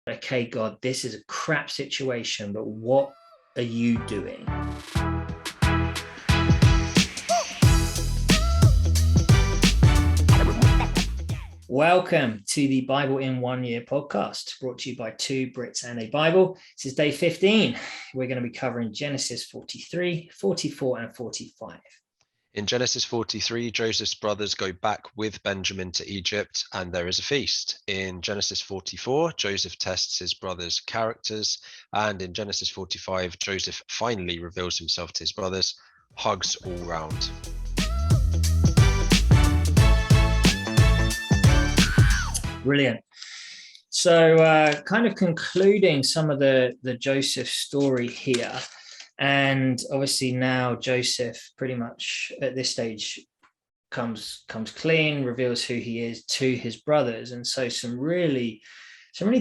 okay, God, this is a crap situation, but what are you doing? Welcome to the Bible in 1 Year podcast, brought to you by two Brits and aBible. This is day 15. We're going to be covering Genesis 43, 44, and 45. In Genesis 43, Joseph's brothers go back with Benjamin to Egypt, and there is a feast. In Genesis 44, Joseph tests his brothers' characters, and in Genesis 45, Joseph finally reveals himself to his brothers. Hugs all round. Brilliant. So kind of concluding some of the Joseph story here. And obviously now Joseph pretty much at this stage comes clean, reveals who he is to his brothers. And so some really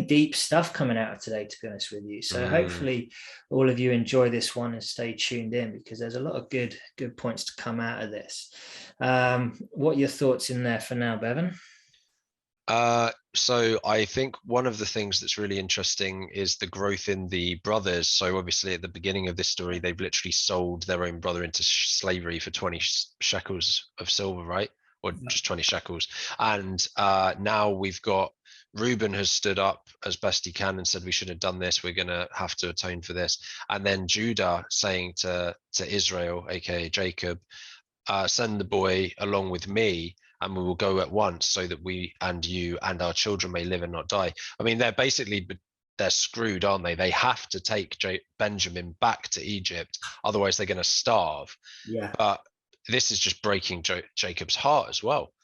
deep stuff coming out of today, to be honest with you. So hopefully all of you enjoy this one and stay tuned in, because there's a lot of good points to come out of this. What are your thoughts in there for now, Bevan? So I think one of the things that's really interesting is the growth in the brothers. So obviously at the beginning of this story, they've literally sold their own brother into slavery for 20 shekels of silver, right? Or just 20 shekels. And now we've got Reuben has stood up as best he can and said, we should have done this. We're going to have to atone for this. And then Judah saying to Israel, aka Jacob, send the boy along with me, and we will go at once, so that we and you and our children may live and not die. I mean, they're screwed, aren't they? They have to take Benjamin back to Egypt, otherwise they're going to starve. Yeah. But this is just breaking Jacob's heart as well.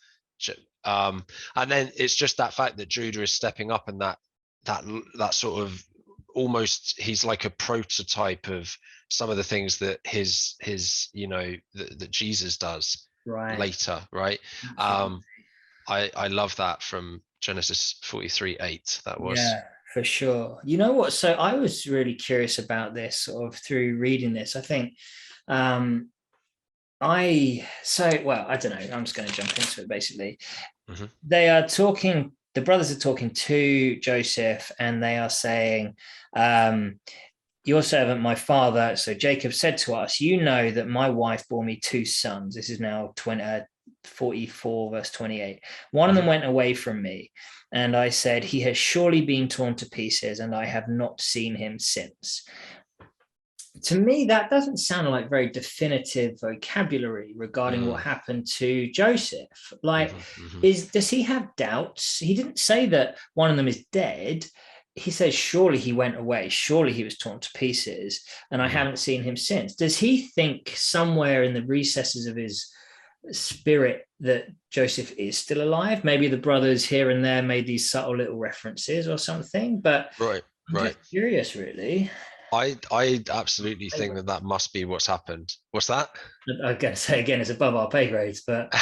And then it's just that fact that Judah is stepping up, and that sort of almost, he's like a prototype of some of the things that his that Jesus does later, right? I love that from Genesis 43:8. That was. Yeah, for sure. You know what? So I was really curious about this sort of through reading this. I think well, I don't know. I'm just going to jump into it basically. They are talking, the brothers are talking to Joseph, and they are saying, your servant, my father. So Jacob said to us, you know that my wife bore me two sons. This is now 44 verse 28. One of them went away from me, and I said, he has surely been torn to pieces, and I have not seen him since. To me, that doesn't sound like very definitive vocabulary regarding what happened to Joseph. Like, does he have doubts? He didn't say that one of them is dead. He says, surely he went away. Surely he was torn to pieces, and I haven't seen him since. Does he think somewhere in the recesses of his spirit that Joseph is still alive? Maybe the brothers here and there made these subtle little references or something, but right. Just curious, really. I absolutely think that must be what's happened. What's that? I'm going to say again, it's above our pay grades, but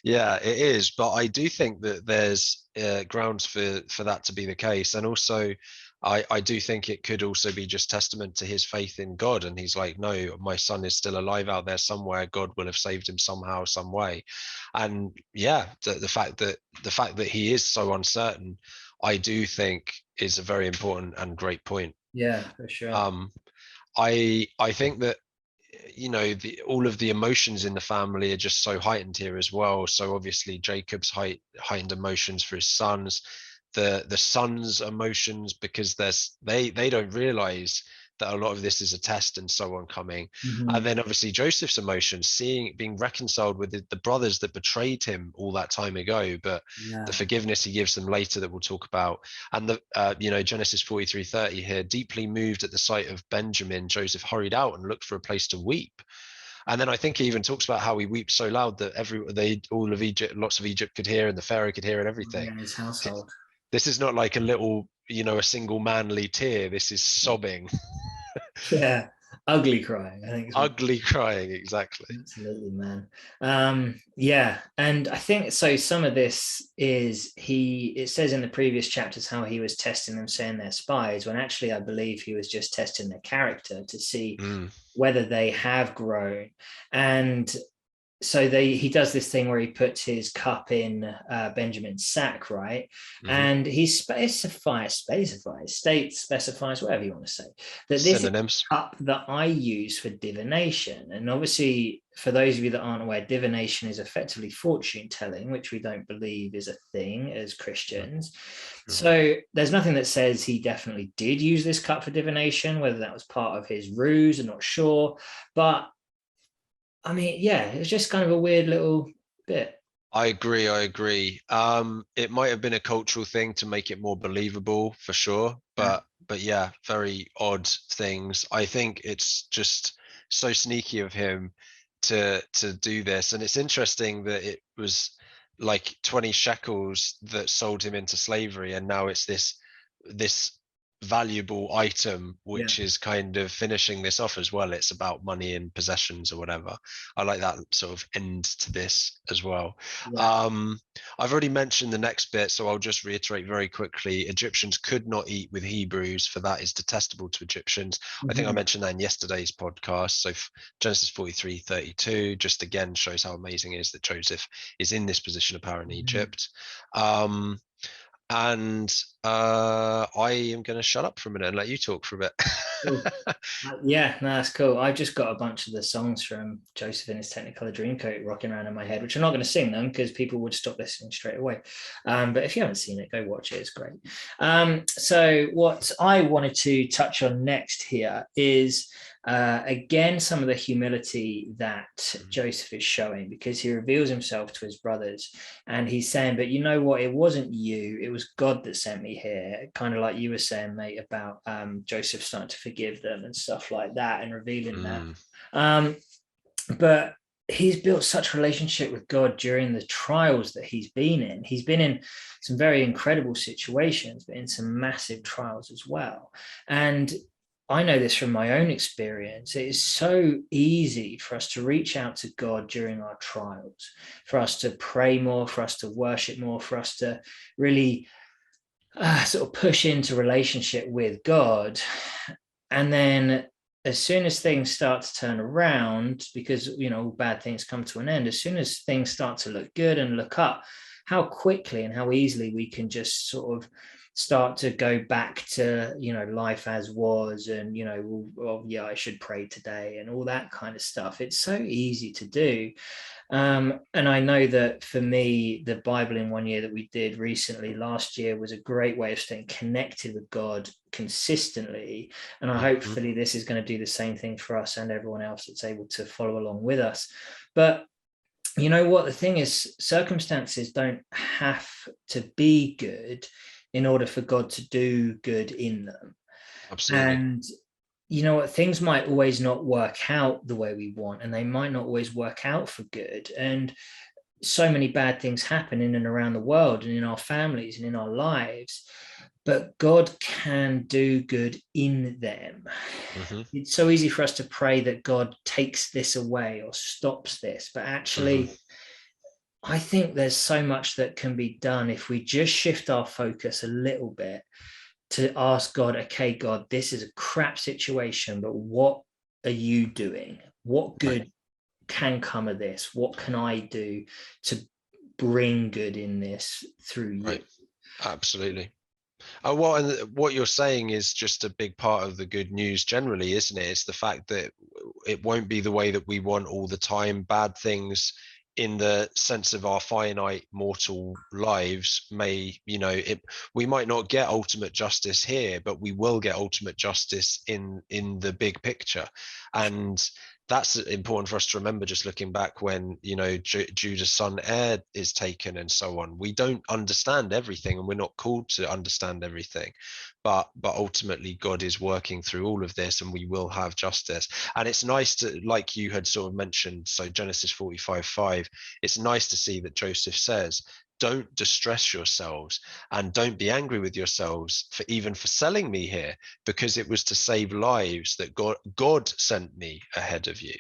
yeah, it is. But I do think that there's grounds for that to be the case, and also I do think it could also be just testament to his faith in God, and he's like, no, my son is still alive out there somewhere. God will have saved him somehow, some way. And yeah, the fact that he is so uncertain, I do think is a very important and great point. Yeah, for sure. I think that all of the emotions in the family are just so heightened here as well. So obviously Jacob's heightened emotions for his sons, the sons' emotions, because they don't realize that a lot of this is a test and so on coming. And then obviously Joseph's emotions, being reconciled with the brothers that betrayed him all that time ago, but the forgiveness he gives them later that we'll talk about. And the Genesis 43:30 here, deeply moved at the sight of Benjamin, Joseph hurried out and looked for a place to weep. And then I think he even talks about how he weeps so loud that all of Egypt, lots of Egypt could hear, and the Pharaoh could hear, and everything. In his household. This is not like a little, a single manly tear. This is sobbing. Yeah, ugly crying, I think. Ugly crying, exactly. Absolutely, man. Yeah, and I think so. Some of this is it says in the previous chapters how he was testing them, saying they're spies, when actually I believe he was just testing their character to see whether they have grown. And he does this thing where he puts his cup in Benjamin's sack, right? Hmm. And he specifies, whatever you want to say, that this is Synonyms. a cup that I use for divination. And obviously, for those of you that aren't aware, divination is effectively fortune telling, which we don't believe is a thing as Christians. So there's nothing that says he definitely did use this cup for divination, whether that was part of his ruse, I'm not sure. But I mean, yeah, it was just kind of a weird little bit. I agree. It might have been a cultural thing to make it more believable for sure, Yeah. but yeah, very odd things. I think it's just so sneaky of him to do this. And it's interesting that it was like 20 shekels that sold him into slavery, and now it's this valuable item Yeah. which is kind of finishing this off as well. It's about money and possessions or whatever. I like that sort of end to this as well. Yeah. I've already mentioned the next bit, so I'll just reiterate very quickly. Egyptians could not eat with Hebrews, for that is detestable to Egyptians. I think I Mhm. mentioned that in yesterday's podcast. So Genesis 43:32 just again shows how amazing it is that Joseph is in this position of power in Mhm. Egypt. Um, and I am going to shut up for a minute and let you talk for a bit. Cool. Yeah, no, that's cool. I've just got a bunch of the songs from Joseph in his Technicolor Dreamcoat rocking around in my head, which I'm not going to sing them because people would stop listening straight away. But if you haven't seen it, go watch it. It's great. So what I wanted to touch on next here is again some of the humility that Joseph is showing, because he reveals himself to his brothers and he's saying, but you know what, it wasn't you, it was God that sent me here, kind of like you were saying, mate, about Joseph starting to forgive them and stuff like that and revealing that. But he's built such relationship with God during the trials that he's been in. He's been in some very incredible situations, but in some massive trials as well. And I know this from my own experience. It is so easy for us to reach out to God during our trials, for us to pray more, for us to worship more, for us to really sort of push into relationship with God. And then as soon as things start to turn around, because, you know, bad things come to an end, as soon as things start to look good and look up, how quickly and how easily we can just sort of start to go back to, you know, life as was, and, you know, well, yeah, I should pray today and all that kind of stuff. It's so easy to do. And I know that for me, the Bible in 1 year that we did recently last year was a great way of staying connected with God consistently. And I hopefully this is going to do the same thing for us and everyone else that's able to follow along with us. But you know what? The thing is, circumstances don't have to be good in order for God to do good in them. Absolutely. And you know what, things might always not work out the way we want, and they might not always work out for good. And so many bad things happen in and around the world and in our families and in our lives, but God can do good in them. Hmm. It's so easy for us to pray that God takes this away or stops this, but Hmm. actually, I think there's so much that can be done if we just shift our focus a little bit to ask God, okay, God, this is a crap situation, but what are you doing? What Right. good can come of this? What can I do to bring good in this through you? Right. Absolutely. Well, and what you're saying is just a big part of the good news generally, isn't it? It's the fact that it won't be the way that we want all the time. Bad things in the sense of our finite mortal lives may, we might not get ultimate justice here, but we will get ultimate justice in the big picture. And that's important for us to remember, just looking back when, Judah's son Er is taken and so on. We don't understand everything, and we're not called to understand everything, but ultimately God is working through all of this, and we will have justice. And it's nice to, like you had sort of mentioned, so Genesis 45:5, it's nice to see that Joseph says, don't distress yourselves and don't be angry with yourselves for even for selling me here, because it was to save lives that God sent me ahead of you.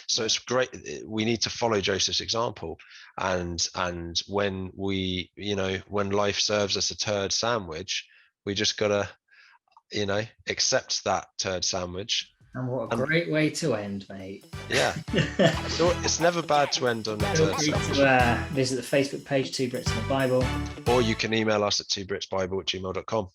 So Yeah. it's great. We need to follow Joseph's example, and when when life serves us a turd sandwich, we just gotta accept that turd sandwich And what a And great way to end, mate. yeah, so it's never bad to end on Feel a free selfish. to visit the Facebook page, Two Brits and the Bible. Or you can email us at twobritsbible@gmail.com.